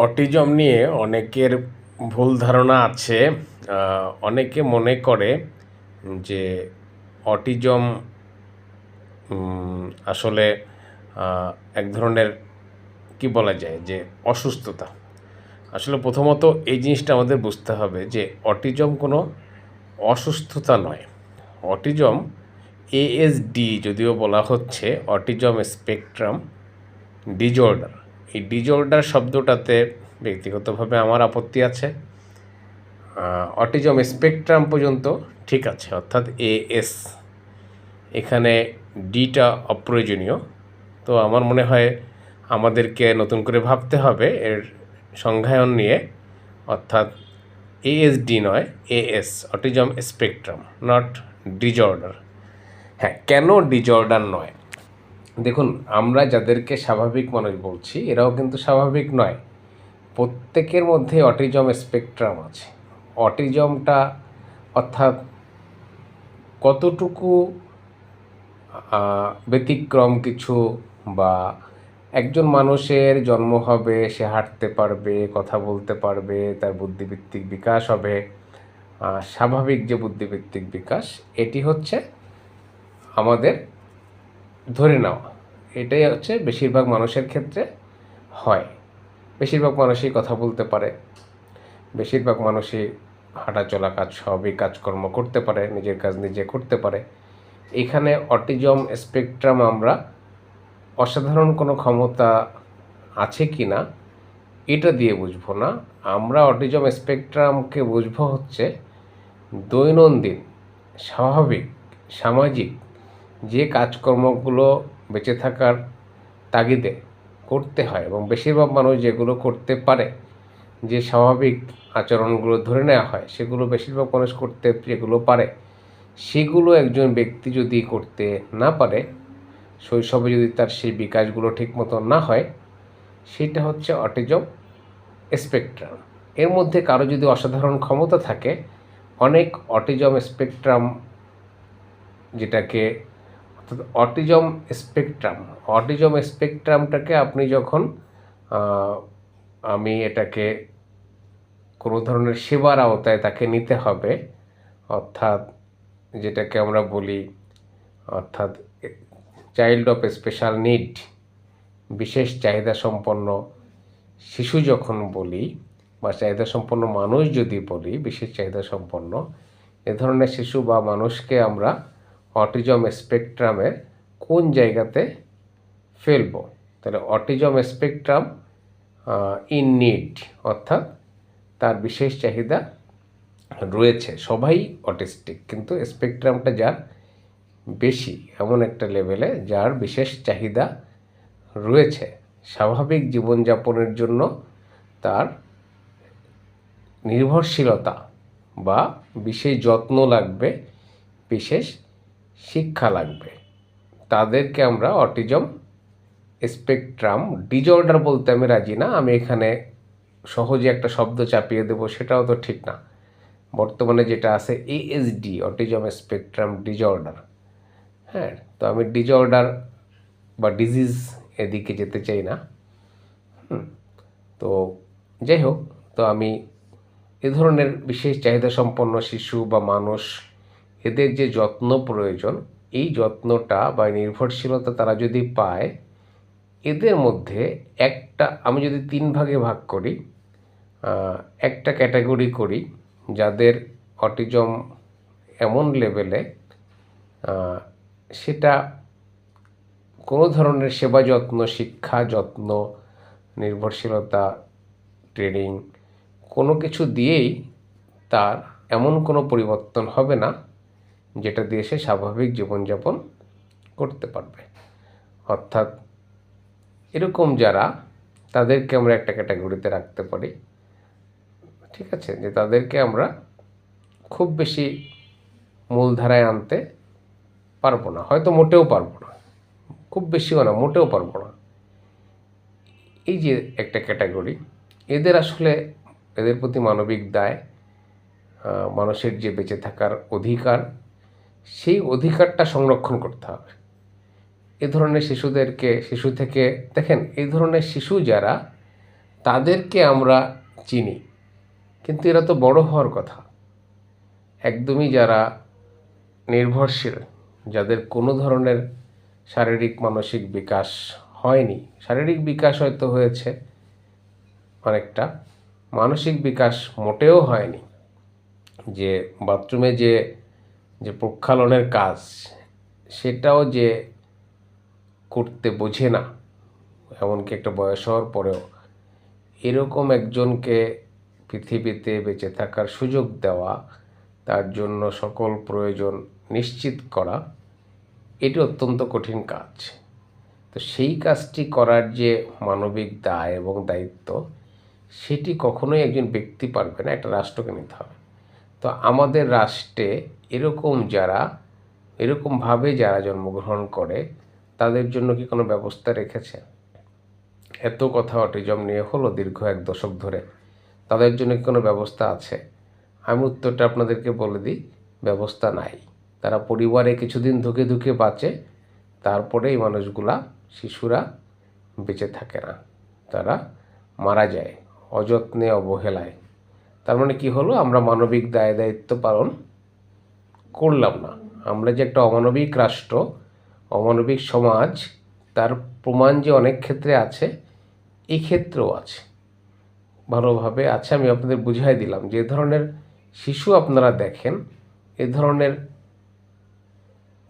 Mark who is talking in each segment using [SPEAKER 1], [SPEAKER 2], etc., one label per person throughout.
[SPEAKER 1] Autism নিয়ে অনেকের ভুল ধারণা আছে। অনেকে মনে করে যে অটিজম আসলে এক ধরনের কি বলা যায় যে অসুস্থতা। আসলে প্রথমত এই জিনিসটা আমাদের বুঝতে হবে যে অটিজম কোনো অসুস্থতা নয়। অটিজম ASD যদিও বলা হচ্ছে অটিজম স্পেকট্রাম ডিজঅর্ডার। এই ডিজঅর্ডার শব্দটাতে ব্যক্তিগতভাবে আমার আপত্তি আছে। অটিজম স্পেকট্রাম পর্যন্ত ঠিক আছে, অর্থাৎ AS, এখানে ডিটা অপ্রয়োজনীয়। তো আমার মনে হয় আমাদেরকে নতুন করে ভাবতে হবে এর সংজ্ঞায়ন নিয়ে, অর্থাৎ ASD নয়, AS, autism spectrum, not disorder. হ্যাঁ, কেন ডিজঅর্ডার নয়? দেখুন, আমরা যাদেরকে স্বাভাবিক মানুষ বলছি এরাও কিন্তু স্বাভাবিক নয়। প্রত্যেকের মধ্যে অটিজম স্পেকট্রাম আছে। অটিজমটা অর্থাৎ কতটুকু ব্যতিক্রম কিছু, বা একজন মানুষের জন্ম হবে, সে হাঁটতে পারবে, কথা বলতে পারবে, তার বুদ্ধিবৃত্তিক বিকাশ হবে, স্বাভাবিক যে বুদ্ধিবৃত্তিক বিকাশ, এটি হচ্ছে আমাদের ধরে নেওয়া। এটাই হচ্ছে বেশিরভাগ মানুষের ক্ষেত্রে হয়। বেশিরভাগ মানুষই কথা বলতে পারে, বেশিরভাগ মানুষই হাঁটাচলা, স্বাভাবিক কাজকর্ম করতে পারে, নিজের কাজ নিজে করতে পারে। এখানে অটিজম স্পেকট্রাম আমরা অসাধারণ কোনো ক্ষমতা আছে কি না এটা দিয়ে বুঝবো না। আমরা অটিজম স্পেকট্রামকে বুঝবো হচ্ছে দৈনন্দিন স্বাভাবিক সামাজিক যে কাজকর্মগুলো বেঁচে থাকার তাগিদে করতে হয়, এবং বেশিরভাগ মানুষ যেগুলো করতে পারে, যে স্বাভাবিক আচরণগুলো ধরে নেওয়া হয়, সেগুলো বেশিরভাগ মানুষ করতে যেগুলো পারে, সেগুলো একজন ব্যক্তি যদি করতে না পারে, শৈশবে যদি তার সেই বিকাশগুলো ঠিকমতো না হয়, সেটা হচ্ছে অটিজম স্পেকট্রাম। এর মধ্যে কারো যদি অসাধারণ ক্ষমতা থাকে, অনেক অটিজম স্পেকট্রাম, যেটাকে অর্থাৎ অটিজম স্পেকট্রামটাকে আপনি যখন আমি এটাকে কোনো ধরনের সেবার আওতায় তাকে নিতে হবে, অর্থাৎ যেটাকে আমরা বলি, অর্থাৎ চাইল্ড অফ স্পেশাল নিড, বিশেষ চাহিদা সম্পন্ন শিশু যখন বলি, বা চাহিদা সম্পন্ন মানুষ যদি বলি, বিশেষ চাহিদা সম্পন্ন এ ধরনের শিশু বা মানুষকে আমরা অটিজম স্পেকট্রামের কোন জায়গাতে ফেলব? তাহলে অটিজম স্পেকট্রাম ইন নিড, অর্থাৎ তার বিশেষ চাহিদা রয়েছে। সবাই অটিস্টিক, কিন্তু স্পেকট্রামটা যার বেশি, এমন একটা লেভেলে যার বিশেষ চাহিদা রয়েছে। স্বাভাবিক জীবনযাপনের জন্য তার নির্ভরশীলতা বা বিশেষ যত্ন লাগবে, বিশেষ শিক্ষা লাগবে, তাদেরকে আমরা অটিজম স্পেকট্রাম ডিজঅর্ডার বলতে আমি রাজি না। আমি এখানে সহজে একটা শব্দ চাপিয়ে দেবো, সেটাও তো ঠিক না। বর্তমানে যেটা আছে ASD, অটিজম স্পেকট্রাম ডিজঅর্ডার। হ্যাঁ, তো আমি ডিজঅর্ডার বা ডিজিজ এদিকে যেতে চাই না। তো যাই হোক, তো আমি এ ধরনের বিশেষ চাহিদা সম্পন্ন শিশু বা মানুষ, এদের যে যত্ন প্রয়োজন, এই যত্নটা বা নির্ভরশীলতা তারা যদি পায়, এদের মধ্যে একটা, আমি যদি 3 ভাগে ভাগ করি, একটা ক্যাটাগরি করি যাদের অটিজম এমন লেভেলে সেটা কোনো ধরনের সেবা যত্ন, শিক্ষা যত্ন, নির্ভরশীলতা, ট্রেনিং, কোনো কিছু দিয়েই তার এমন কোনো পরিবর্তন হবে না যেটা দিয়ে সে স্বাভাবিক জীবনযাপন করতে পারবে। অর্থাৎ এরকম যারা, তাদেরকে আমরা একটা ক্যাটাগরিতে রাখতে পারি। ঠিক আছে, যে তাদেরকে আমরা খুব বেশি মূলধারায় আনতে পারবো না, হয়তো মোটেও পারবো না, খুব বেশিও না, মোটেও পারবো না। এই যে একটা ক্যাটাগরি, এদের আসলে এদের প্রতি মানবিক দায়, মানুষের যে বেঁচে থাকার অধিকার, সেই অধিকারটা সংরক্ষণ করতে হবে। এ ধরনের শিশুদেরকে, শিশু থেকে দেখেন, এই ধরনের শিশু যারা, তাদেরকে আমরা চিনি, কিন্তু এরা তো বড় হওয়ার কথা। একদমই যারা নির্ভরশীল, যাদের কোনো ধরনের শারীরিক মানসিক বিকাশ হয়নি, শারীরিক বিকাশ হয়তো হয়েছে অনেকটা, মানসিক বিকাশ মোটেও হয়নি। যে বাথরুমে যে যে প্রক্ষালনের কাজ, সেটাও যে করতে বোঝে না, এমনকি একটা বয়স হওয়ার পরেও, এরকম একজনকে পৃথিবীতে বেঁচে থাকার সুযোগ দেওয়া, তার জন্য সকল প্রয়োজন নিশ্চিত করা, এটি অত্যন্ত কঠিন কাজ। তো সেই কাজটি করার যে মানবিক দায় এবং দায়িত্ব, সেটি কখনোই একজন ব্যক্তি পারবে না, একটা রাষ্ট্রকে নিতে হবে। তো আমাদের রাষ্ট্রে এরকমভাবে যারা জন্মগ্রহণ করে, তাদের জন্য কি কোনো ব্যবস্থা রেখেছে? এত কথা অটিজম নিয়ে হলো দীর্ঘ 1 দশক ধরে, তাদের জন্য কি কোনো ব্যবস্থা আছে? আমি উত্তরটা আপনাদেরকে বলে দিই, ব্যবস্থা নাই। তারা পরিবারে কিছুদিন ধুকে ধুকে বাঁচে, তারপরে এই মানুষগুলা, শিশুরা বেঁচে থাকে না, তারা মারা যায় অযত্নে, অবহেলায়। তার মানে কি হলো? আমরা মানবিক দায় দায়িত্ব পালন করলাম না। আমরা যে একটা অমানবিক রাষ্ট্র, অমানবিক সমাজ, তার প্রমাণ যে অনেক ক্ষেত্রে আছে, এই ক্ষেত্রেও আছে, ভালোভাবে আছে। আমি আপনাদের বুঝাই দিলাম যে ধরনের শিশু আপনারা দেখেন, এ ধরনের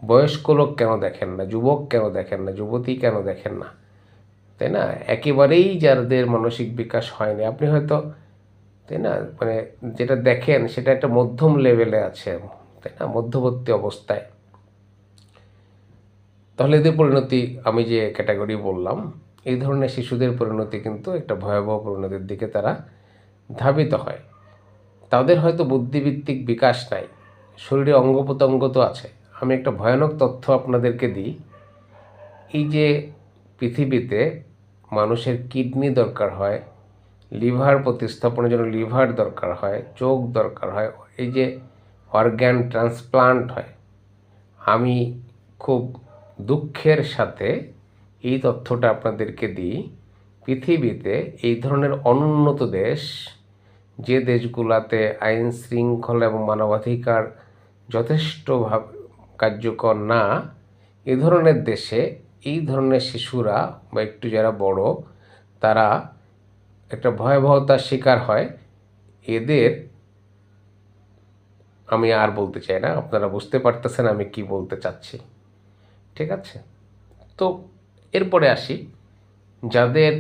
[SPEAKER 1] বয়স্ক লোক কেন দেখেন না, যুবক কেন দেখেন না, যুবতী কেন দেখেন না, তাই না? একেবারেই যাদের মানসিক বিকাশ হয়নি, আপনি হয়তো, তাই না, মানে যেটা দেখেন সেটা একটা মধ্যম লেভেলে আছে, তাই না, মধ্যবর্তী অবস্থায়। তাহলে এদের পরিণতি, আমি যে ক্যাটাগরি বললাম, এই ধরনের শিশুদের পরিণতি কিন্তু একটা ভয়াবহ পরিণতির দিকে তারা ধাবিত হয়। তাদের হয়তো বুদ্ধিভিত্তিক বিকাশ নাই, শরীরে অঙ্গ প্রত্যঙ্গ তো আছে। আমি একটা ভয়ানক তথ্য আপনাদেরকে দিই, এই যে পৃথিবীতে মানুষের কিডনি দরকার হয়, লিভার প্রতিস্থাপনের জন্য লিভার দরকার হয়, চোখ দরকার হয়, এই যে অর্গ্যান ট্রান্সপ্লান্ট হয়, আমি খুব দুঃখের সাথে এই তথ্যটা আপনাদেরকে দিই, পৃথিবীতে এই ধরনের অনুন্নত দেশ, যে দেশগুলোতে আইন শৃঙ্খলা এবং মানবাধিকার যথেষ্টভাবে কার্যকর না, এ ধরনের দেশে এই ধরনের শিশুরা বা একটু যারা বড়, তারা একটা ভয়াবহতার শিকার হয়। এদের আমি আর বলতে চাই না, আপনারা বুঝতে পারতেছেন আমি কি বলতে চাচ্ছি, ঠিক আছে? তো এরপরে আসি, যাদের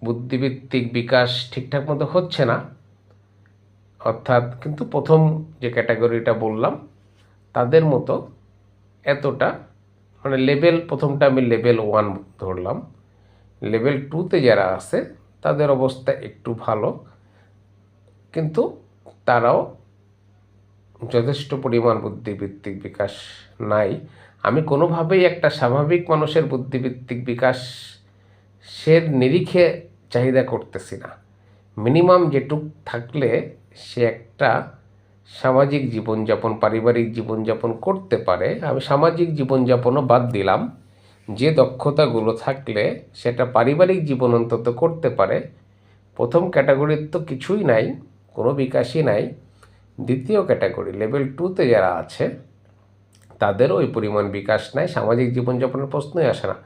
[SPEAKER 1] বুদ্ধিভিত্তিক বিকাশ ঠিকঠাক মতো হচ্ছে না, অর্থাৎ কিন্তু প্রথম যে ক্যাটাগরিটা বললাম, তাদের মতো এতটা, মানে লেভেল, প্রথমটা আমি লেভেল 1 ধরলাম, লেভেল 2তে যারা আছে তাদের অবস্থা একটু ভালো, কিন্তু তারাও যথেষ্ট পরিমাণ বুদ্ধিভিত্তিক বিকাশ নাই। আমি কোনোভাবেই একটা স্বাভাবিক মানুষের বুদ্ধিভিত্তিক বিকাশের নিরিখে চাহিদা করতেছি না। মিনিমাম যেটুক থাকলে সে একটা সামাজিক জীবনযাপন, পারিবারিক জীবনযাপন করতে পারে, আমি সামাজিক জীবনযাপনও বাদ দিলাম, যে দক্ষতাগুলো থাকলে সেটা পারিবারিক জীবন অন্তত করতে পারে। প্রথম ক্যাটাগরির তো কিছুই নাই, কোনো বিকাশই নাই। দ্বিতীয় ক্যাটাগরি লেভেল 2তে যারা আছে, তাদেরও ওই পরিমাণ বিকাশ নাই, সামাজিক জীবনযাপনের প্রশ্নই আসে না,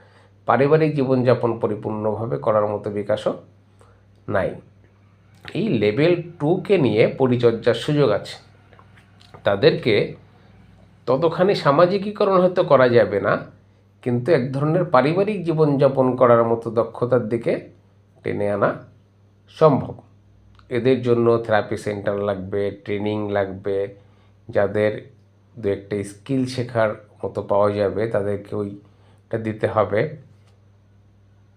[SPEAKER 1] পারিবারিক জীবনযাপন পরিপূর্ণভাবে করার মতো বিকাশও নাই। এই লেভেল 2কে নিয়ে পরিচর্যার সুযোগ আছে, তাদেরকে ততখানি সামাজিকীকরণ হয়তো করা যাবে না, কিন্তু এক ধরনের পারিবারিক জীবনযাপন করার মতো দক্ষতার দিকে টেনে আনা সম্ভব। এদের জন্য থেরাপি সেন্টার লাগবে, ট্রেনিং লাগবে, যাদের দু একটা স্কিল শেখার মতো পাওয়া যাবে তাদেরকে ওইটা দিতে হবে।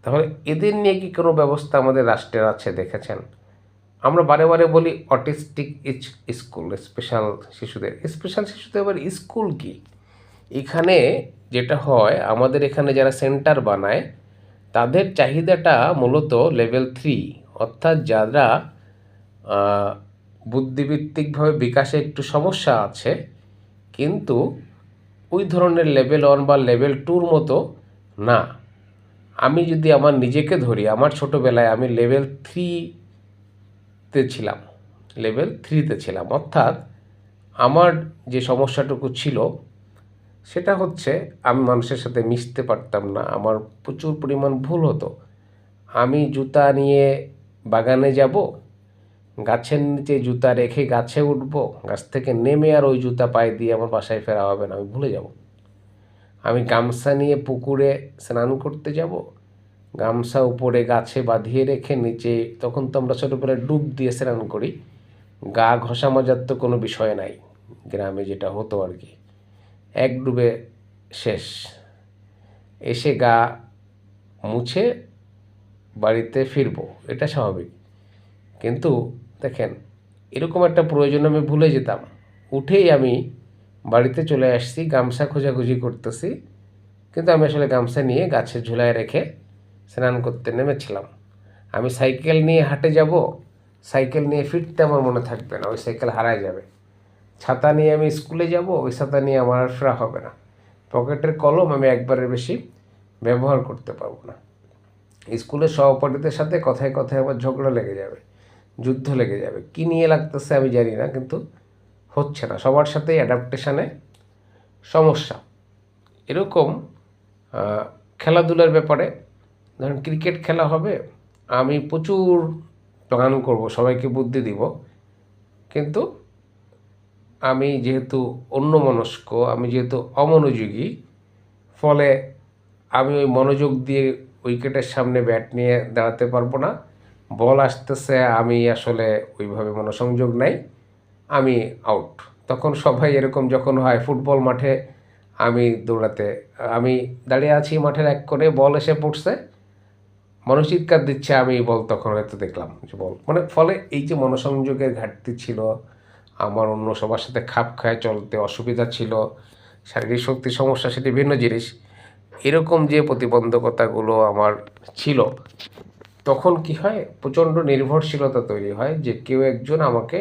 [SPEAKER 1] তাহলে এদের নিয়ে কি কোনো ব্যবস্থা আমাদের রাষ্ট্রের আছে দেখেছেন? আমরা বারে বারে বলি অটিস্টিক স্কুল, স্পেশাল শিশুদের আবার স্কুল কি? এখানে যেটা হয়, আমাদের এখানে যারা সেন্টার বানায় তাদের চাহিদাটা মূলত লেভেল 3, অর্থাৎ যারা বুদ্ধিভিত্তিকভাবে বিকাশে একটু সমস্যা আছে, কিন্তু ওই ধরনের লেভেল 1 বা লেভেল 2র মতো না। আমি যদি আমার নিজেকে ধরি, আমার ছোটোবেলায় আমি লেভেল 3তে ছিলাম। অর্থাৎ আমার যে সমস্যাটুকু ছিল সেটা হচ্ছে আমি মানুষের সাথে মিশতে পারতাম না, আমার প্রচুর পরিমাণ ভুল হতো। আমি জুতা নিয়ে বাগানে যাব, গাছের নিচে জুতা রেখে গাছে উঠবো, গাছ থেকে নেমে আর ওই জুতা পায়ে দিয়ে আমার বাসায় ফেরা হবে না, আমি ভুলে যাব। আমি গামছা নিয়ে পুকুরে স্নান করতে যাব, গামছা উপরে গাছে বাঁধিয়ে রেখে নিচে, তখন তো আমরা ছোটোবেলায় ডুব দিয়ে স্নান করি, গা ঘষা মজার তো কোনো বিষয় নাই, গ্রামে যেটা হতো আর কি, এক ডুবে শেষ। এসে গা মুছে বাড়িতে ফিরবো, এটা স্বাভাবিক। কিন্তু দেখেন, এরকম একটা প্রয়োজন আমি ভুলে যেতাম, উঠেই আমি বাড়িতে চলে আসছি, গামছা খোঁজাখুঁজি করতেছি, কিন্তু আমি আসলে গামছা নিয়ে গাছের ঝুলায় রেখে স্নান করতে নেমেছিলাম। আমি সাইকেল নিয়ে হাটে যাব, সাইকেল নিয়ে ফিরতে আমার মনে থাকবে না, ওই সাইকেল হারায় যাবে। ছাতা নিয়ে আমি স্কুলে যাব, ওই ছাতা নিয়ে আমার আর ফেরা হবে না। পকেটের কলম আমি একবারের বেশি ব্যবহার করতে পারবো না। স্কুলের সহপাঠীদের সাথে কথায় কথায় আমার ঝগড়া লেগে যাবে, যুদ্ধ লেগে যাবে, কী নিয়ে লাগতেছে আমি জানি না, কিন্তু হচ্ছে না। সবার সাথেই অ্যাডাপ্টেশনে সমস্যা। এরকম খেলাধুলার ব্যাপারে, ধরেন ক্রিকেট খেলা হবে, আমি প্রচুর প্ল্যান করব, সবাইকে বুদ্ধি দিব, কিন্তু আমি যেহেতু অন্যমনস্ক, আমি যেহেতু অমনোযোগী, ফলে আমি ওই মনোযোগ দিয়ে উইকেটের সামনে ব্যাট নিয়ে দাঁড়াতে পারবো না। বল আসতেছে, আমি আসলে ওইভাবে মনোসংযোগ নাই, আমি আউট। তখন সবাই এরকম যখন হয়, ফুটবল মাঠে আমি দাঁড়িয়ে আছি মাঠের এক কোণে, বল এসে পড়ছে, মানুষ চিৎকার দিচ্ছে, আমি বল তখন হয়তো দেখলাম যে বল, মানে ফলে এই যে মনোসংযোগের ঘাটতি ছিল, আমার অন্য সবার সাথে খাপ খায় চলতে অসুবিধা ছিল, শারীরিক শক্তির সমস্যা, সেটি ভিন্ন জিনিস। এরকম যে প্রতিবন্ধকতাগুলো আমার ছিল, তখন কি হয়, প্রচণ্ড নির্ভরশীলতা তৈরি হয় যে কেউ একজন আমাকে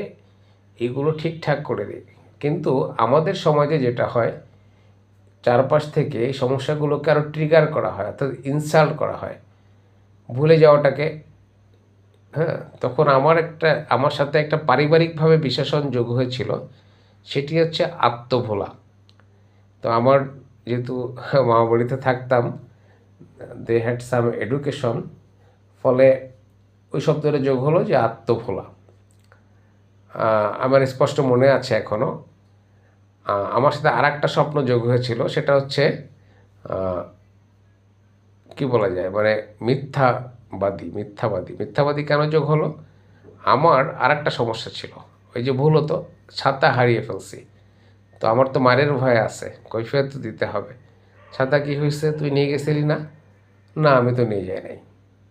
[SPEAKER 1] এগুলো ঠিকঠাক করে দেবে। কিন্তু আমাদের সমাজে যেটা হয়, চারপাশ থেকে এই সমস্যাগুলোকে আরও ট্রিগার করা হয়, অর্থাৎ ইনসাল্ট করা হয়, ভুলে যাওয়াটাকে। হ্যাঁ, তখন আমার সাথে একটা পারিবারিকভাবে বিশেষণ যোগ হয়েছিল, সেটি হচ্ছে আত্মভোলা। তো আমার যেহেতু মামা বাড়িতে থাকতাম, দে হ্যাড সাম এডুকেশন, ফলে ওই শব্দটা যোগ হলো যে আত্মভোলা। আমার স্পষ্ট মনে আছে এখনও। আমার সাথে আর একটা স্বপ্ন যোগ হয়েছিল, সেটা হচ্ছে কি বলা যায়, মানে মিথ্যাবাদী কেন যোগ হলো? আমার আর একটা সমস্যা ছিল, ওই যে ভুল হতো, ছাতা হারিয়ে ফেলছি, তো আমার তো মারের ভয় আছে, কৈফিয়ত তো দিতে হবে। ছাতা কি হয়েছে, তুই নিয়ে গেছিলি না? না, আমি তো নিয়ে যাই নাই।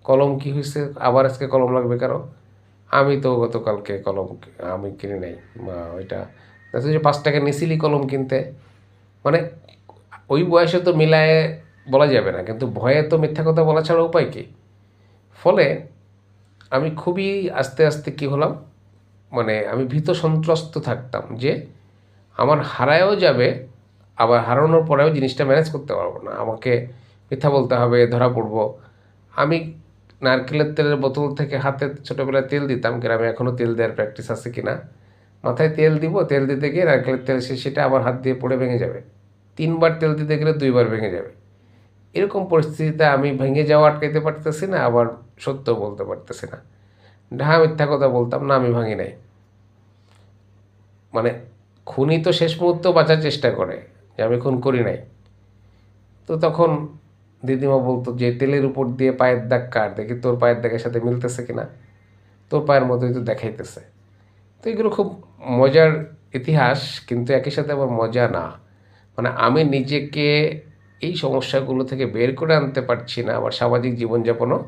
[SPEAKER 1] কলম কি হয়েছে, আবার আজকে কলম লাগবে কেন? আমি তো গতকালকে কলম আমি কিনে নাই। ওইটা যে 5 টাকা নিছিলি কলম কিনতে, মানে ওই বয়সে তো মিলায়ে বলা যাবে না, কিন্তু ভয়ে তো মিথ্যা কথা বলা ছাড়া উপায় কী? ফলে আমি খুবই আস্তে আস্তে কী হলাম, মানে আমি ভীত সন্ত্রস্ত থাকতাম যে আমার হারায়ও যাবে, আবার হারানোর পরেও জিনিসটা ম্যানেজ করতে পারবো না, আমাকে মিথ্যা বলতে হবে, ধরা পড়বো। আমি নারকেলের তেলের বোতল থেকে হাতে ছোটোবেলায় তেল দিতাম, গ্রামে এখনও তেল দেওয়ার প্র্যাকটিস আছে কিনা, মাথায় তেল দিব, তেল দিতে গিয়ে নারকেলের তেল সেটা আবার হাত দিয়ে পড়ে ভেঙে যাবে, 3বার তেল দিতে গেলে 2বার ভেঙে যাবে। এরকম পরিস্থিতিতে আমি ভেঙে যাওয়া আটকাইতে পারতেছি না, আবার সত্য বলতে পারতেছি না, ঢাহা মিথ্যা কথা বলতাম, না আমি ভাঙি নাই। মানে খুনি তো শেষ মুহূর্তেও বাঁচার চেষ্টা করে যে আমি খুন করি নাই। তো তখন দিদিমা বলতো যে তেলের উপর দিয়ে পায়ের দাগ কাট, দেখি তোর পায়ের দাগের সাথে মিলতেছে কিনা, তোর পায়ের মতোই তো দেখাইতেছে। তো এগুলো খুব মজার ইতিহাস, কিন্তু একই সাথে আবার মজা না। মানে আমি নিজেকে এই সমস্যাগুলো থেকে বের করে আনতে পারছি না, আবার সামাজিক জীবনযাপনও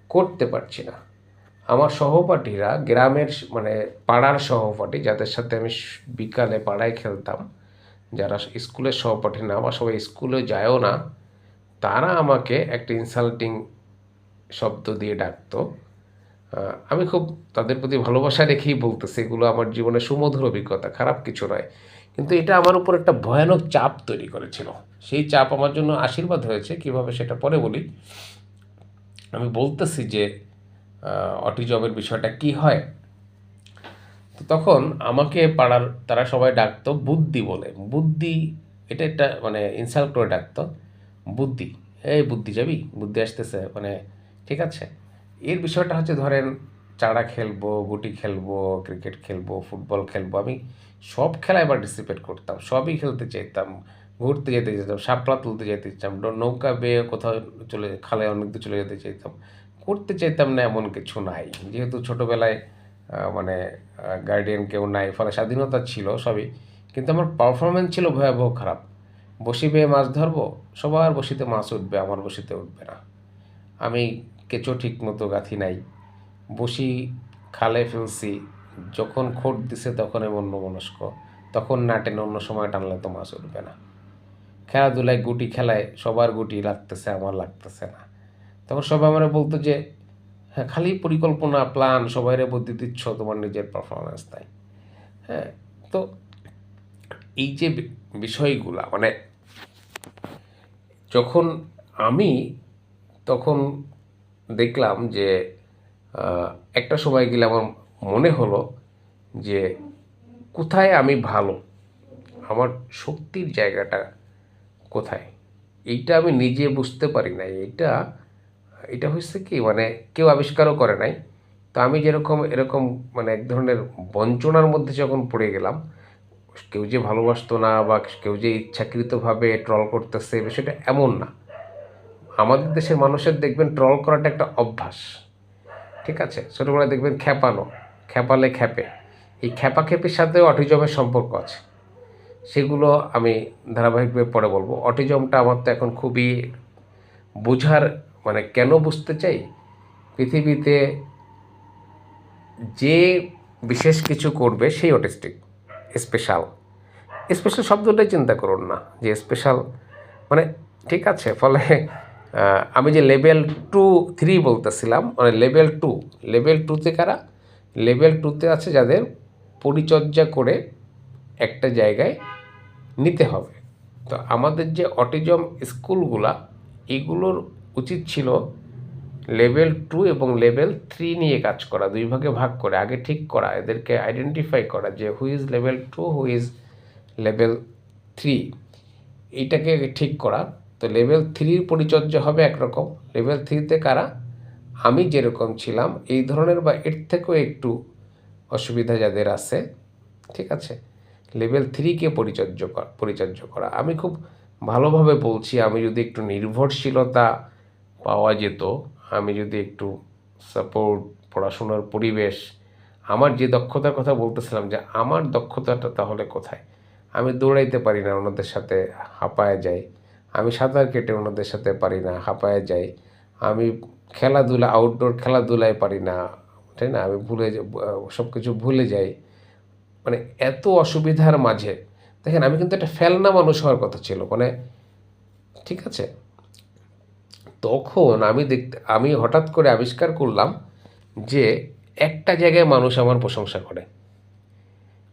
[SPEAKER 1] করতে পারছি না। আমার সহপাঠীরা গ্রামের, মানে পাড়ার সহপাঠী, যাদের সাথে আমি বিকালে পাড়ায় খেলতাম, যারা স্কুলের সহপাঠী না বা সবাই স্কুলে যায়ও না, তারা আমাকে একটা ইনসাল্টিং শব্দ দিয়ে ডাকতো। আমি খুব তাদের প্রতি ভালোবাসা রেখেই বলতেছি, এগুলো আমার জীবনে সুমধুর অভিজ্ঞতা, খারাপ কিছু নয়। কিন্তু এটা আমার উপর একটা ভয়ানক চাপ তৈরি করেছিল। সেই চাপ আমার জন্য আশীর্বাদ হয়েছে, কিভাবে সেটা পরে বলি। আমি বলতেছি যে অটিজমের বিষয়টা কি হয়। তো তখন আমাকে পাড়ার তারা সবাই ডাকতো বুদ্ধি বলে। বুদ্ধি, এটা একটা মানে ইনসাল্ট করে ডাকতো, বুদ্ধি, এই বুদ্ধি যাবি, বুদ্ধি আসতেছে, মানে ঠিক আছে। এর বিষয়টা হচ্ছে ধরেন চাড়া খেলবো, গুটি খেলবো, ক্রিকেট খেলবো, ফুটবল খেলবো, আমি সব খেলায় পার্টিসিপেট করতাম, সবই খেলতে চাইতাম, ঘুরতে যেতে চাইতাম, শাপলা তুলতে যেতে চাইতাম, নৌকা বেয়ে কোথাও চলে খালে অনেক দূর চলে যেতে চাইতাম। করতে চাইতাম না এমন কিছু নাই, যেহেতু ছোটোবেলায় মানে গার্ডিয়ান কেউ নাই, ফলে স্বাধীনতা ছিল সবই। কিন্তু আমার পারফরমেন্স ছিল ভয়াবহ খারাপ। বসি বেয়ে মাছ ধরবো, সবার বসিতে মাছ উঠবে, আমার বসিতে উঠবে না। আমি কেঁচো ঠিক মতো গাঁথি নাই, বসি খালে ফেলছি, যখন খোট দিছে তখন আমি অন্যমনস্ক, তখন না টেনে অন্য সময় টানলে তো মাছ উঠবে না। খেলাধুলায় গুটি খেলায় সবার গুটি লাগতেছে, আমার লাগতেছে না। তখন সবাই আমার বলতো যে হ্যাঁ, খালি পরিকল্পনা প্ল্যান, সবাইরে বুদ্ধি দিচ্ছ, তোমার নিজের পারফরমেন্স নাই। হ্যাঁ, তো এই যে বিষয়গুলা মানে যখন আমি তখন দেখলাম যে একটা সময় গেলে আমার মনে হলো যে কোথায় আমি ভালো, আমার শক্তির জায়গাটা কোথায়, এইটা আমি নিজে বুঝতে পারি নাই। এটা এটা হচ্ছে কি মানে কেউ আবিষ্কারও করে নাই। তো আমি যেরকম এরকম মানে এক ধরনের বঞ্চনার মধ্যে যখন পড়ে গেলাম, কেউ যে ভালোবাসতো না বা কেউ যে ইচ্ছাকৃতভাবে ট্রল করতেছে বিষয়টা এমন না। আমাদের দেশের মানুষের দেখবেন ট্রল করাটা একটা অভ্যাস, ঠিক আছে। ছোটোবেলায় দেখবেন খ্যাপানো, খ্যাপালে খ্যাপে, এই খ্যাপাখ্যাপির সাথেও অটিজমের সম্পর্ক আছে। সেগুলো আমি ধারাবাহিকভাবে পরে বলবো। অটিজমটা আমার তো এখন খুবই বোঝার মানে কেন বুঝতে চাই, পৃথিবীতে যে বিশেষ কিছু করবে সেই অটিস্টিক, স্পেশাল। স্পেশাল শব্দটাই চিন্তা করুন না যে স্পেশাল মানে ঠিক আছে। ফলে আমি যে লেভেল 2-3 বলতেছিলাম, মানে লেভেল টুতে কারা, লেভেল টুতে আছে যাদের পরিচর্যা করে একটা জায়গায় নিতে হবে। তো আমাদের যে অটিজম স্কুলগুলা, এগুলোর উচিত ছিল লেভেল 2 এবং লেভেল 3 নিয়ে কাজ করা, দুই ভাগে ভাগ করে আগে ঠিক করা, এদেরকে আইডেন্টিফাই করা যে who is level 2, who is level 3, এইটাকে ঠিক করা। তো লেভেল 3-র পরিচর্যা হবে একরকম, লেভেল 3-তে কারা, আমি যেরকম ছিলাম এই ধরনের বা এর থেকেও একটু অসুবিধা যাদের আছে, ঠিক আছে, লেভেল 3-কে পরিচর্যা করা। আমি খুব ভালোভাবে বলছি, আমি যদি একটু নির্ভরশীলতা পাওয়া যেত, আমি যদি একটু সাপোর্ট, পড়াশোনার পরিবেশ, আমার যে দক্ষতার কথা বলতেছিলাম যে আমার দক্ষতাটা তাহলে কোথায়। আমি দৌড়াইতে পারি না, ওনাদের সাথে হাঁপায়ে যাই। আমি সাঁতার কেটে ওনাদের সাথে পারি না, হাঁপায়ে যাই। আমি খেলাধুলা, আউটডোর খেলাধুলায় পারি না, তাই না, আমি সব কিছু ভুলে যাই। মানে এত অসুবিধার মাঝে দেখেন আমি কিন্তু একটা ফেলনা মানুষ হওয়ার কথা ছিল, মানে ঠিক আছে। তখন আমি হঠাৎ করে আবিষ্কার করলাম যে একটা জায়গায় মানুষ আমার প্রশংসা করে।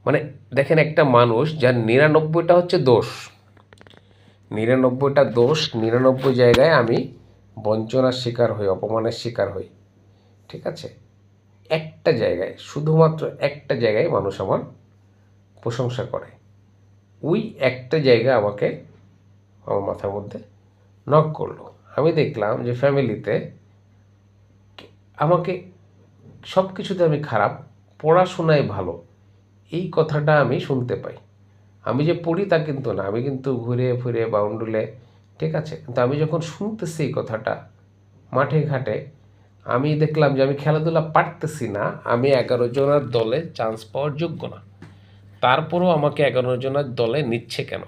[SPEAKER 1] মানে দেখেন একটা মানুষ যার 99টা হচ্ছে দোষ, 99টা দোষ, 99 জায়গায় আমি বঞ্চনার শিকার হই, অপমানের শিকার হই, ঠিক আছে। একটা জায়গায়, শুধুমাত্র একটা জায়গায় মানুষ আমার প্রশংসা করে, ওই একটা জায়গা আমাকে আমার মাথার মধ্যে নক করলো। আমি দেখলাম যে ফ্যামিলিতে আমাকে সব কিছুতে আমি খারাপ, পড়াশোনায় ভালো, এই কথাটা আমি শুনতে পাই। আমি যে পড়ি তা কিন্তু না, আমি কিন্তু ঘুরে ফিরে বাউন্ডুলে, ঠিক আছে। কিন্তু আমি যখন শুনতেছি এই কথাটা মাঠে ঘাটে, আমি দেখলাম যে আমি খেলাধুলা পারতেছি না, আমি 11 জনের দলে চান্স পাওয়ার যোগ্য না, তারপরেও আমাকে 11 জনের দলে নিচ্ছে কেন,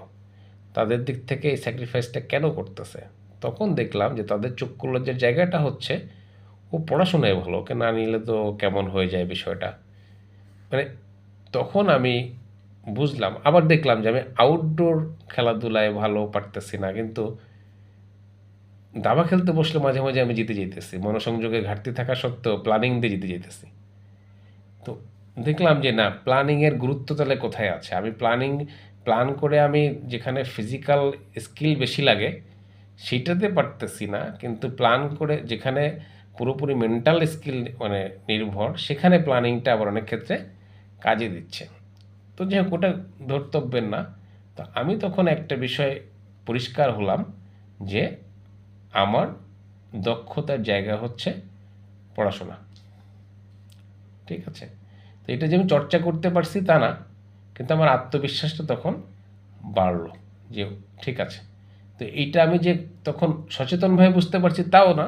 [SPEAKER 1] তাদের দিক থেকে এই স্যাক্রিফাইসটা কেন করতেছে। তখন দেখলাম যে তাদের চক্ষু লজ্জার জায়গাটা হচ্ছে ও পড়াশোনায় ভালো, ওকে না নিলে তো কেমন হয়ে যায় বিষয়টা। মানে তখন আমি বুঝলাম, আবার দেখলাম যে আমি আউটডোর খেলাধুলায় ভালো পারতেছি না, কিন্তু দাবা খেলতে বসলে মাঝে মাঝে আমি জিতে যেতেছি, মনোসংযোগের ঘাটতি থাকা সত্ত্বেও প্ল্যানিং দিয়ে জিতে যেতেছি। তো দেখলাম যে না, প্ল্যানিংয়ের গুরুত্ব তাহলে কোথায় আছে। আমি প্ল্যান করে আমি যেখানে ফিজিক্যাল স্কিল বেশি লাগে সেটাতে পারতেছি না, কিন্তু প্ল্যান করে যেখানে পুরোপুরি মেন্টাল স্কিল মানে নির্ভর, সেখানে প্ল্যানিংটা আবার অনেক ক্ষেত্রে কাজে দিচ্ছে। তো যাই হোক, ওটা ধর্তব্যের না। তো আমি তখন একটা বিষয় পরিষ্কার হলাম যে আমার দক্ষতার জায়গা হচ্ছে পড়াশোনা। ঠিক আছে, তো এটা যে আমি চর্চা করতে পারছি তা না, কিন্তু আমার আত্মবিশ্বাসটা তখন বাড়লো যে ঠিক আছে। তো এইটা আমি যে তখন সচেতনভাবে বুঝতে পারছি তাও না,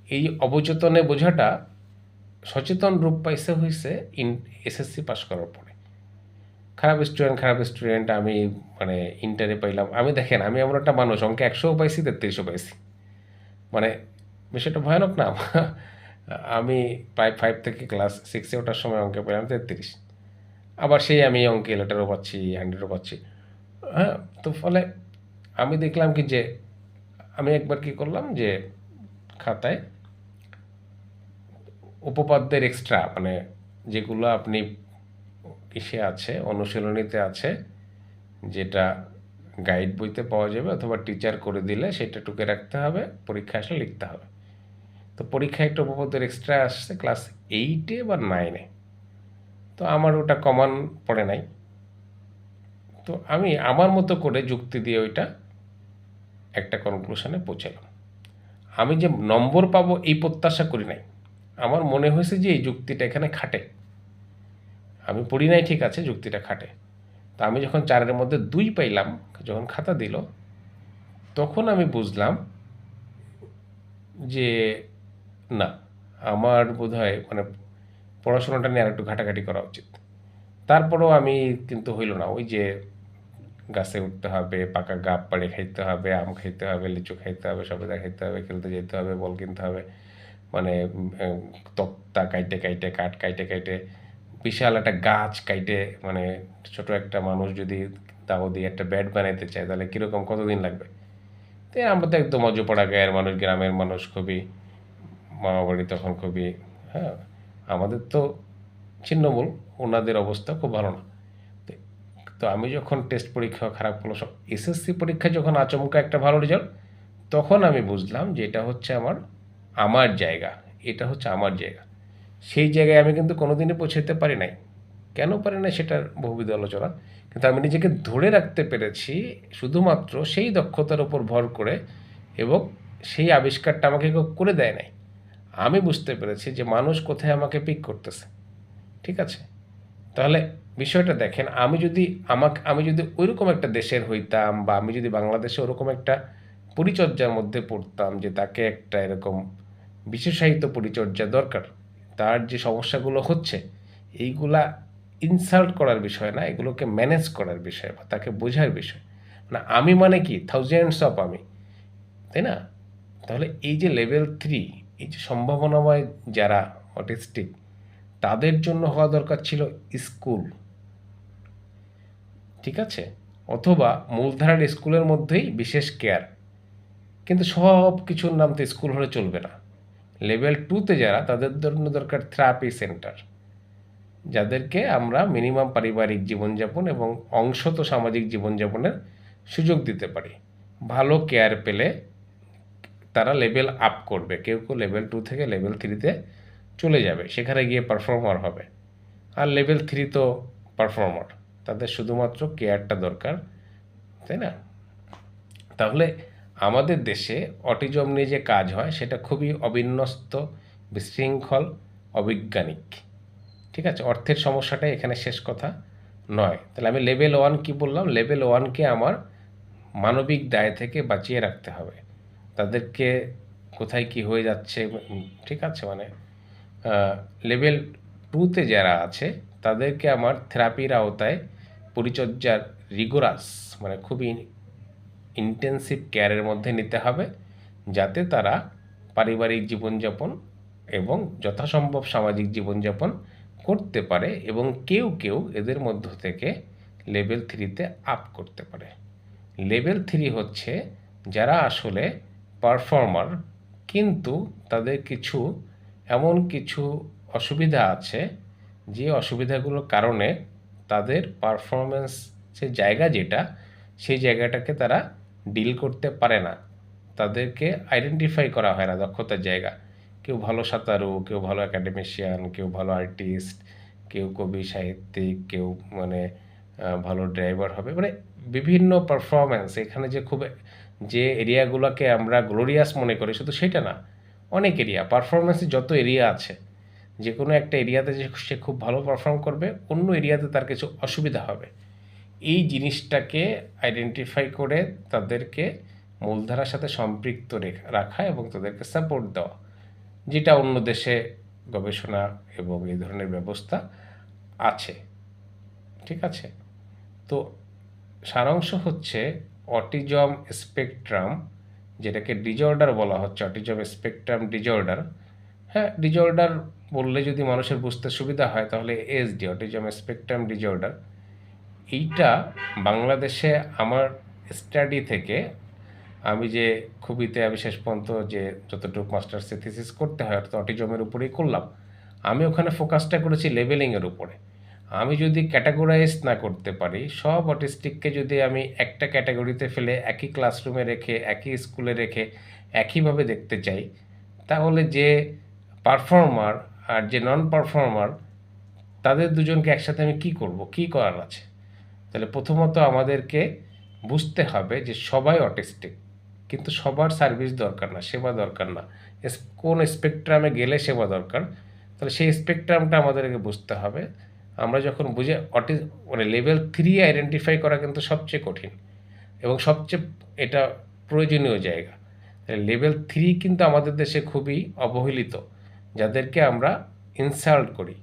[SPEAKER 1] এই অবচেতনে বোঝাটা সচেতন রূপ পাইছে হয়েছে এসএসসি পাস করার পরে। খারাপ স্টুডেন্ট আমি, মানে ইন্টারে পাইলাম আমি। দেখেন, আমি এমন একটা মানুষ, অঙ্কে 100ও পাইছি, 33ও পাইছি, মানে বিষয়টা ভয়ানক না? আমি প্রায় 5 থেকে ক্লাস 6-এ ওঠার সময় অঙ্কে পেলাম 33, আবার সেই আমি অঙ্কে লেটারও পাচ্ছি, 100ও পাচ্ছি। হ্যাঁ, তো ফলে আমি দেখলাম কি যে আমি একবার কি করলাম যে খাতায় উপপাদ্যের এক্সট্রা, মানে যেগুলো আপনি ইসে আছে, অনুশীলনীতে আছে, যেটা গাইড বইতে পাওয়া যাবে অথবা টিচার করে দিলে সেটা টুকে রাখতে হবে, পরীক্ষা আসলে লিখতে হবে। তো পরীক্ষায় একটা উপপাদ্যের এক্সট্রা আসছে ক্লাস 8-এ বা 9-এ, তো আমার ওটা কমন পড়ে নাই। তো আমি আমার মতো করে যুক্তি দিয়ে ওইটা একটা কনক্লুশনে পৌঁছালাম। আমি যে নম্বর পাবো এই প্রত্যাশা করি নাই, আমার মনে হয়েছে যে এই যুক্তিটা এখানে খাটে। আমি পড়ি নাই ঠিক আছে, যুক্তিটা খাটে। তা আমি যখন 4-এর মধ্যে 2 পাইলাম, যখন খাতা দিল, তখন আমি বুঝলাম যে না, আমার বোধহয় মানে পড়াশোনাটা নিয়ে আরেকটু ঘাটাঘাটি করা উচিত। তারপরেও আমি, কিন্তু হইল না। ওই যে গাছে উঠতে হবে, পাকা গাব পাড়ে খাইতে হবে, আম খাইতে হবে, লিচু খাইতে হবে, সবেদা খাইতে হবে, খেলতে যেতে হবে, বল কিনতে হবে, মানে তক্তা কাইটে কাইটে, কাঠ কাইটে কাইটে, বিশাল একটা গাছ কাইটে, মানে ছোট একটা মানুষ যদি তাও দিয়ে একটা ব্যাট বানাইতে চায় তাহলে কীরকম কতদিন লাগবে? তো আমরা তো একদম অজপাড়া গায়ের মানুষ, গ্রামের মানুষ, খুবই মামা বাড়ি তখন খুবই, হ্যাঁ, আমাদের তো ছিন্নমূল, ওনাদের অবস্থা খুব ভালো না। তো তো আমি যখন টেস্ট পরীক্ষা খারাপ হলো, সব এসএসসি পরীক্ষায় যখন আচমকা একটা ভালো রেজাল্ট, তখন আমি বুঝলাম যে এটা হচ্ছে আমার আমার জায়গা, এটা হচ্ছে আমার জায়গা। সেই জায়গায় আমি কিন্তু কোনোদিনই পৌঁছাতে পারি নাই। কেন পারি না সেটার বহুবিধ আলোচনা, কিন্তু আমি নিজেকে ধরে রাখতে পেরেছি শুধুমাত্র সেই দক্ষতার উপর ভর করে, এবং সেই আবিষ্কারটা আমাকে কেউ করে দেয় নাই। আমি বুঝতে পেরেছি যে মানুষ কোথায় আমাকে পিক করতেছে। ঠিক আছে, তাহলে বিষয়টা দেখেন, আমি যদি ওইরকম একটা দেশের হইতাম, বা আমি যদি বাংলাদেশে ওরকম একটা পরিচর্যার মধ্যে পড়তাম যে তাকে একটা এরকম বিশেষায়িত পরিচর্যা দরকার, তার যে সমস্যাগুলো হচ্ছে এইগুলা ইনসাল্ট করার বিষয় না, এগুলোকে ম্যানেজ করার বিষয় বা তাকে বোঝার বিষয়। মানে আমি মানে কি থাউজেন্ডস অফ আমি, তাই না? তাহলে এই যে লেভেল 3, এই যে সম্ভাবনাময় যারা অটিস্টিক, তাদের জন্য হওয়া দরকার ছিল স্কুল। ঠিক আছে, অথবা মূলধারার স্কুলের মধ্যেই বিশেষ কেয়ার। কিন্তু সব কিছুর নাম তো স্কুল হলে চলবে না। লেভেল 2-তে যারা, তাদের জন্য দরকার থেরাপি সেন্টার, যাদেরকে আমরা মিনিমাম পারিবারিক জীবনযাপন এবং অংশত সামাজিক জীবনযাপনের সুযোগ দিতে পারি। ভালো কেয়ার পেলে তারা লেভেল আপ করবে, কেউ কেউ লেভেল 2 থেকে লেভেল 3-তে চলে যাবে, সেখানে গিয়ে পারফর্মার হবে। আর লেভেল 3 তো পারফর্মার, তাদের শুধুমাত্র কেয়ারটা দরকার, তাই না? তাহলে আমাদের দেশে অটিজম নিয়ে যে কাজ হয় সেটা খুবই অবিন্যস্ত, বিশৃঙ্খল, অবৈজ্ঞানিক। ঠিক আছে, অর্থের সমস্যাটাই এখানে শেষ কথা নয়। তাহলে আমি লেভেল 1 কি বললাম? লেভেল 1-কে আমার মানবিক দায় থেকে বাঁচিয়ে রাখতে হবে। তাদেরকে কোথায় কি হয়ে যাচ্ছে, ঠিক আছে, মানে লেভেল 2-তে যারা আছে তাদেরকে আমার থেরাপির আওতায় পরিচর্যার রিগোরাস, মানে খুবই ইন্টেন্সিভ কেয়ারের মধ্যে নিতে হবে, যাতে তারা পারিবারিক জীবনযাপন এবং যথাসম্ভব সামাজিক জীবনযাপন করতে পারে, এবং কেউ কেউ এদের মধ্য থেকে লেভেল 3-তে আপ করতে পারে। লেভেল 3 হচ্ছে যারা আসলে পারফর্মার, কিন্তু তাদের এমন কিছু অসুবিধা আছে, যে অসুবিধাগুলোর কারণে তাদের পারফরম্যান্স সে জায়গা যেটা, সেই জায়গাটাকে তারা ডিল করতে পারে না, তাদেরকে আইডেন্টিফাই করা হয় না দক্ষতার জায়গা। কেউ ভালো সাঁতারু, কেউ ভালো অ্যাকাডেমিশিয়ান, কেউ ভালো আর্টিস্ট, কেউ কবি সাহিত্যিক, কেউ মানে ভালো ড্রাইভার হবে, মানে বিভিন্ন পারফরম্যান্স এখানে যে এরিয়াগুলোকে আমরা গ্লোরিয়াস মনে করি, শুধু সেটা না, অনেক এরিয়া পারফরমেন্সে যত এরিয়া আছে, যে কোনো একটা এরিয়াতে যে সে খুব ভালো পারফর্ম করবে, অন্য এরিয়াতে তার কিছু অসুবিধা হবে। এই জিনিসটাকে আইডেন্টিফাই করে তাদেরকে মূলধারার সাথে সম্পৃক্ত রাখা এবং তাদেরকে সাপোর্ট দেওয়া, যেটা অন্য দেশে গবেষণা এবং এই ধরনের ব্যবস্থা আছে। ঠিক আছে, তো সারাংশ হচ্ছে অটিজম স্পেকট্রাম, যেটাকে ডিজঅর্ডার বলা হচ্ছে, অটিজম স্পেকট্রাম ডিজঅর্ডার। হ্যাঁ, ডিজঅর্ডার বললে যদি মানুষের বুঝতে সুবিধা হয় তাহলে এসডি, অটিজম স্পেকট্রাম ডিজঅর্ডার, এইটা বাংলাদেশে আমার স্টাডি থেকে, আমি যে খুবিতে আমি শেষ পর্যন্ত যে যতটুকু মাস্টার্সে থিসিস করতে হয় অর্থাৎ অটিজমের উপরেই করলাম, আমি ওখানে ফোকাসটা করেছি লেভেলিংয়ের উপরে। আমি যদি ক্যাটাগরাইজ না করতে পারি, সব অটিস্টিককে যদি আমি একটা ক্যাটাগরিতে ফেলে একই ক্লাসরুমে রেখে, একই স্কুলে রেখে একইভাবে দেখতে চাই, তাহলে যে পারফর্মার আর যে নন পারফর্মার, তাদের দুজনকে একসাথে আমি কি করব, কি করার আছে? তাহলে প্রথমত আমাদেরকে বুঝতে হবে যে সবাই অটিস্টিক, কিন্তু সবার সার্ভিস দরকার না, সেবা দরকার না, কোন স্পেকট্রামে গেলে সেবা দরকার, তাহলে সেই স্পেকট্রামটা আমাদেরকে বুঝতে হবে। আমরা যখন বুঝে মানে লেভেল 3 আইডেন্টিফাই করা কিন্তু সবচেয়ে কঠিন এবং সবচেয়ে এটা প্রয়োজনীয় জায়গা। লেভেল 3 কিন্তু আমাদের দেশে খুবই অবহেলিত, যাদেরকে আমরা ইনসাল্ট করি,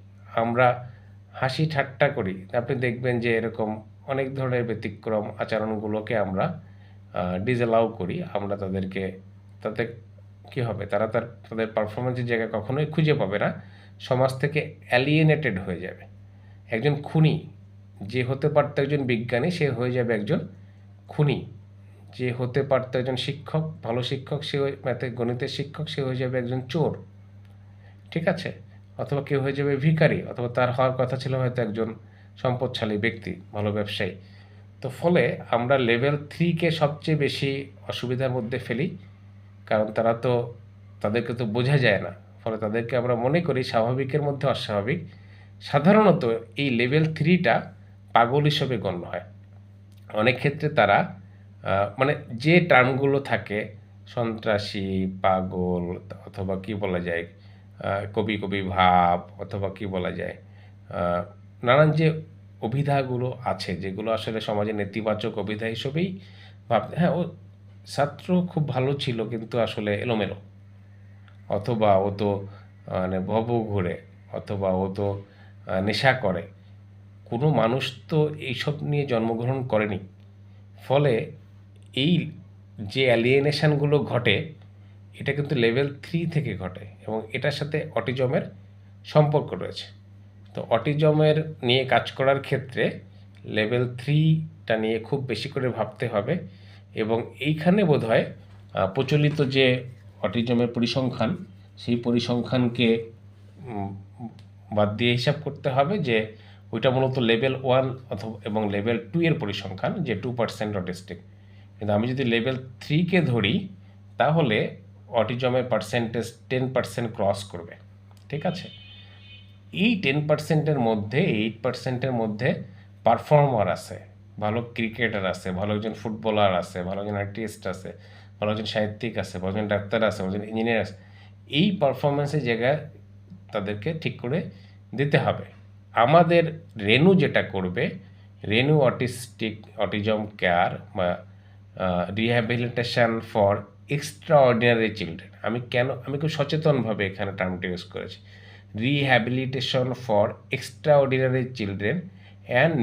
[SPEAKER 1] আমরা হাসি ঠাট্টা করি। আপনি দেখবেন যে এরকম অনেক ধরনের ব্যতিক্রম আচরণগুলোকে আমরা ডিসঅ্যালাউ করি, আমরা তাদেরকে, তাতে কী হবে, তাদের পারফরমেন্সের জায়গা কখনোই খুঁজে পাবে না, সমাজ থেকে অ্যালিয়েনেটেড হয়ে যাবে। একজন খুনি যে হতে পারত একজন বিজ্ঞানী, সে হয়ে যাবে একজন খুনি। যে হতে পারত একজন শিক্ষক, ভালো শিক্ষক, সে গণিতের শিক্ষক, সে হয়ে যাবে একজন চোর। ঠিক আছে, অথবা কেউ হয়ে যাবে ভিখারি, অথবা তার হওয়ার কথা ছিল হয়তো একজন সম্পদশালী ব্যক্তি, ভালো ব্যবসায়ী। তো ফলে আমরা লেভেল 3কে সবচেয়ে বেশি অসুবিধার মধ্যে ফেলি, কারণ তাদেরকে তো বোঝা যায় না, ফলে তাদেরকে আমরা মনে করি স্বাভাবিকের মধ্যে অস্বাভাবিক। সাধারণত এই লেভেল 3টা পাগল হিসেবে গণ্য হয়। অনেক ক্ষেত্রে তারা মানে যে টার্মগুলো থাকে, সন্ত্রাসী, পাগল, অথবা কি বলা যায়, কবি ভাব, অথবা কি বলা যায়, নানান যে অভিধাগুলো আছে, যেগুলো আসলে সমাজে নেতিবাচক অভিধা হিসেবেই ভাবতে, হ্যাঁ ও ছাত্র খুব ভালো ছিল কিন্তু আসলে এলোমেলো, অথবা ও তো মানে ভব ঘুরে, অথবা ও তো নেশা করে। কোনো মানুষ তো এইসব নিয়ে জন্মগ্রহণ করেনি। ফলে এই যে অ্যালিয়েনেশনগুলো ঘটে, এটা কিন্তু লেভেল 3 থেকে ঘটে এবং এটার সাথে অটিজমের সম্পর্ক রয়েছে। তো অটিজমের নিয়ে কাজ করার ক্ষেত্রে লেভেল 3টা নিয়ে খুব বেশি করে ভাবতে হবে এবং এইখানে বোধহয় প্রচলিত যে অটিজমের পরিসংখ্যান, সেই পরিসংখ্যানকে বাদ দিয়ে হিসাব করতে হবে যে ওইটা মূলত লেভেল 1 অথবা এবং লেভেল 2 এর পরিসংখ্যান, যে 2% অটিস্টিক। কিন্তু আমি যদি লেভেল 3কে ধরি, তাহলে অটিজমের পার্সেন্টেজ 10% ক্রস করবে। ঠিক আছে, এই 10%-এর মধ্যে 8%-এর মধ্যে পারফর্মার আছে, ভালো ক্রিকেটার আছে, ভালো একজন ফুটবলার আছে, ভালো একজন আর্টিস্ট আছে, ভালো একজন সাহিত্যিক আছে, ভালো একজন ডাক্তার আছে, ভালো একজন ইঞ্জিনিয়ার আছে। এই পারফরমেন্সের জায়গায় তাদেরকে ঠিক করে দিতে হবে। আমাদের রেনু যেটা করবে, রেনু অটিজম কেয়ার বা rehabilitation for extra ordinary children, আমি খুব সচেতনভাবে এখানে টার্মটা ইউজ করেছি, rehabilitation for extra ordinary children and